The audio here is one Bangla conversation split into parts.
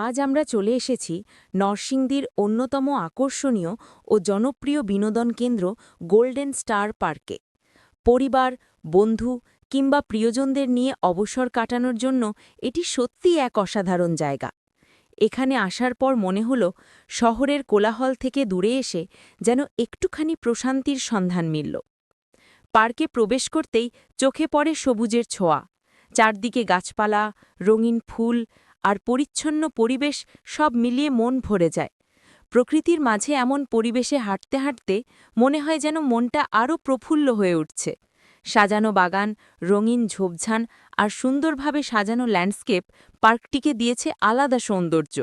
আজ আমরা চলে এসেছি নরসিংদীর অন্যতম আকর্ষণীয় ও জনপ্রিয় বিনোদন কেন্দ্র গোল্ডেন স্টার পার্কে। পরিবার, বন্ধু কিংবা প্রিয়জনদের নিয়ে অবসর কাটানোর জন্য এটি সত্যিই এক অসাধারণ জায়গা। এখানে আসার পর মনে হল শহরের কোলাহল থেকে দূরে এসে যেন একটুখানি প্রশান্তির সন্ধান মিলল। পার্কে প্রবেশ করতেই চোখে পড়ে সবুজের ছোঁয়া, চারদিকে গাছপালা, রঙিন ফুল আর পরিচ্ছন্ন পরিবেশ সব মিলিয়ে মন ভরে যায়। প্রকৃতির মাঝে এমন পরিবেশে হাঁটতে হাঁটতে মনে হয় যেন মনটা আরও প্রফুল্ল হয়ে উঠছে। সাজানো বাগান, রঙিন ঝোপঝাড় আর সুন্দরভাবে সাজানো ল্যান্ডস্কেপ পার্কটিকে দিয়েছে আলাদা সৌন্দর্য।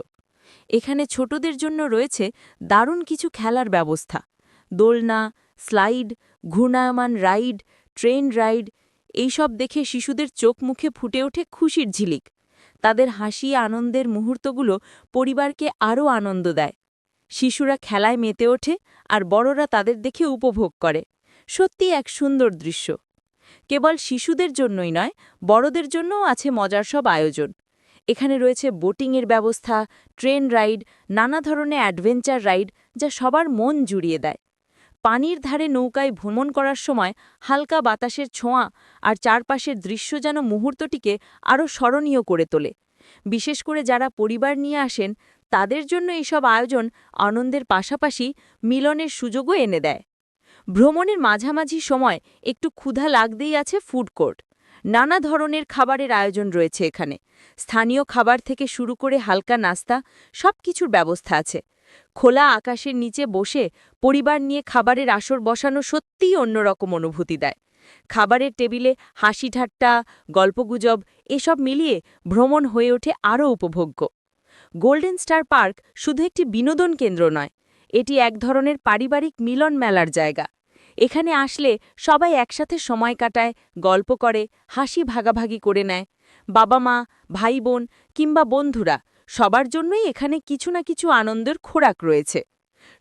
এখানে ছোটদের জন্য রয়েছে দারুণ কিছু খেলার ব্যবস্থা, দোলনা, স্লাইড, ঘূর্ণায়মান রাইড, ট্রেন রাইড। এইসব দেখে শিশুদের চোখ মুখে ফুটে ওঠে খুশির ঝিলিক। তাদের হাসি আনন্দের মুহূর্তগুলো পরিবারকে আরও আনন্দ দেয়। শিশুরা খেলায় মেতে ওঠে আর বড়রা তাদের দেখে উপভোগ করে। সত্যি এক সুন্দর দৃশ্য। কেবল শিশুদের জন্যই নয়, বড়দের জন্যও আছে মজার সব আয়োজন। এখানে রয়েছে বোটিংয়ের ব্যবস্থা, ট্রেন রাইড, নানা ধরনের অ্যাডভেঞ্চার রাইড যা সবার মন জুড়িয়ে দেয়। পানির ধারে নৌকায় ভ্রমণ করার সময় হালকা বাতাসের ছোঁয়া আর চারপাশের দৃশ্য যেন মুহূর্তটিকে আরও স্মরণীয় করে তোলে। বিশেষ করে যারা পরিবার নিয়ে আসেন, তাদের জন্য এইসব আয়োজন আনন্দের পাশাপাশি মিলনের সুযোগও এনে দেয়। ভ্রমণের মাঝামাঝি সময় একটু ক্ষুধা লাগতেই আছে ফুড কোর্ট। নানা ধরনের খাবারের আয়োজন রয়েছে এখানে। স্থানীয় খাবার থেকে শুরু করে হালকা নাস্তা, সব কিছুর ব্যবস্থা আছে। খোলা আকাশের নিচে বসে পরিবার নিয়ে খাবারের আসর বসানো সত্যিই অন্যরকম অনুভূতি দেয়। খাবারের টেবিলে হাসি ঠাট্টা, গল্পগুজব এসব মিলিয়ে ভ্রমণ হয়ে ওঠে আরও উপভোগ্য। গোল্ডেন স্টার পার্ক শুধু একটি বিনোদন কেন্দ্র নয়, এটি এক ধরনের পারিবারিক মিলন মেলার জায়গা। এখানে আসলে সবাই একসাথে সময় কাটায়, গল্প করে, হাসি ভাগাভাগি করে নেয়। বাবা মা, ভাই বোন কিংবা বন্ধুরা সবার জন্যই এখানে কিছু না কিছু আনন্দের খোরাক রয়েছে।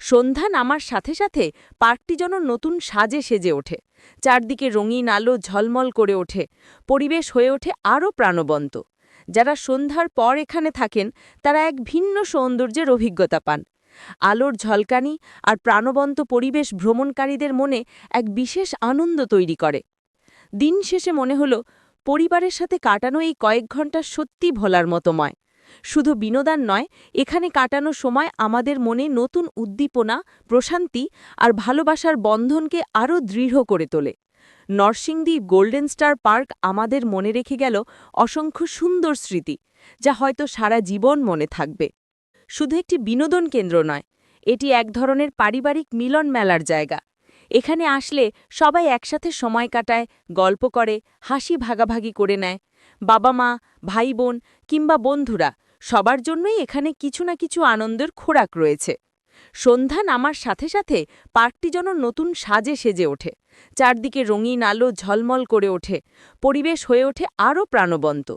সন্ধ্যা নামার সাথে সাথে পার্কটি যেন নতুন সাজে সেজে ওঠে। চারদিকে রঙিন আলো ঝলমল করে ওঠে, পরিবেশ হয়ে ওঠে আরও প্রাণবন্ত। যারা সন্ধ্যার পর এখানে থাকেন তারা এক ভিন্ন সৌন্দর্যের অভিজ্ঞতা পান। আলোর ঝলকানি আর প্রাণবন্ত পরিবেশ ভ্রমণকারীদের মনে এক বিশেষ আনন্দ তৈরি করে। দিন শেষে মনে হল পরিবারের সাথে কাটানো এই কয়েক ঘন্টা সত্যি ভোলার মতোময়। শুধু বিনোদন নয়, এখানে কাটানো সময় আমাদের মনে নতুন উদ্দীপনা, প্রশান্তি আর ভালোবাসার বন্ধনকে আরও দৃঢ় করে তোলে। নরসিংদী গোল্ডেন স্টার পার্ক আমাদের মনে রেখে গেল অসংখ্য সুন্দর স্মৃতি, যা হয়তো সারা জীবন মনে থাকবে। শুধু একটি বিনোদন কেন্দ্র নয়, এটি এক ধরনের পারিবারিক মিলন মেলার জায়গা। এখানে আসলে সবাই একসাথে সময় কাটায়, গল্প করে, হাসি ভাগাভাগি করে নেয়। বাবা মা, ভাই বোন কিংবা বন্ধুরা সবার জন্যই এখানে কিছু না কিছু আনন্দের খোরাক রয়েছে। সন্ধ্যা নামার সাথে সাথে পার্কটি যেন নতুন সাজে সেজে ওঠে। চারদিকে রঙিন আলো ঝলমল করে ওঠে, পরিবেশ হয়ে ওঠে আরও প্রাণবন্ত।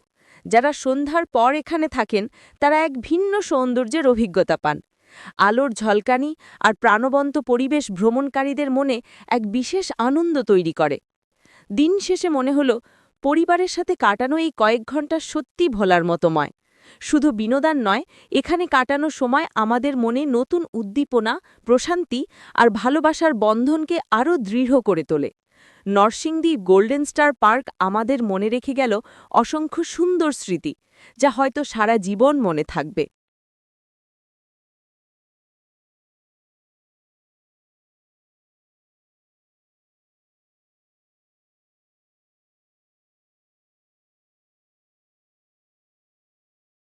যারা সন্ধ্যার পর এখানে থাকেন তারা এক ভিন্ন সৌন্দর্যের অভিজ্ঞতা পান। আলোর ঝলকানি আর প্রাণবন্ত পরিবেশ ভ্রমণকারীদের মনে এক বিশেষ আনন্দ তৈরি করে। দিন শেষে মনে হল পরিবারের সাথে কাটানো এই কয়েক ঘন্টা সত্যি ভোলার মতোময়। শুধু বিনোদন নয়, এখানে কাটানো সময় আমাদের মনে নতুন উদ্দীপনা, প্রশান্তি আর ভালোবাসার বন্ধনকে আরও দৃঢ় করে তোলে। নরসিংদী গোল্ডেন স্টার পার্ক আমাদের মনে রেখে গেল অসংখ্য সুন্দর স্মৃতি, যা হয়তো সারা জীবন মনে থাকবে।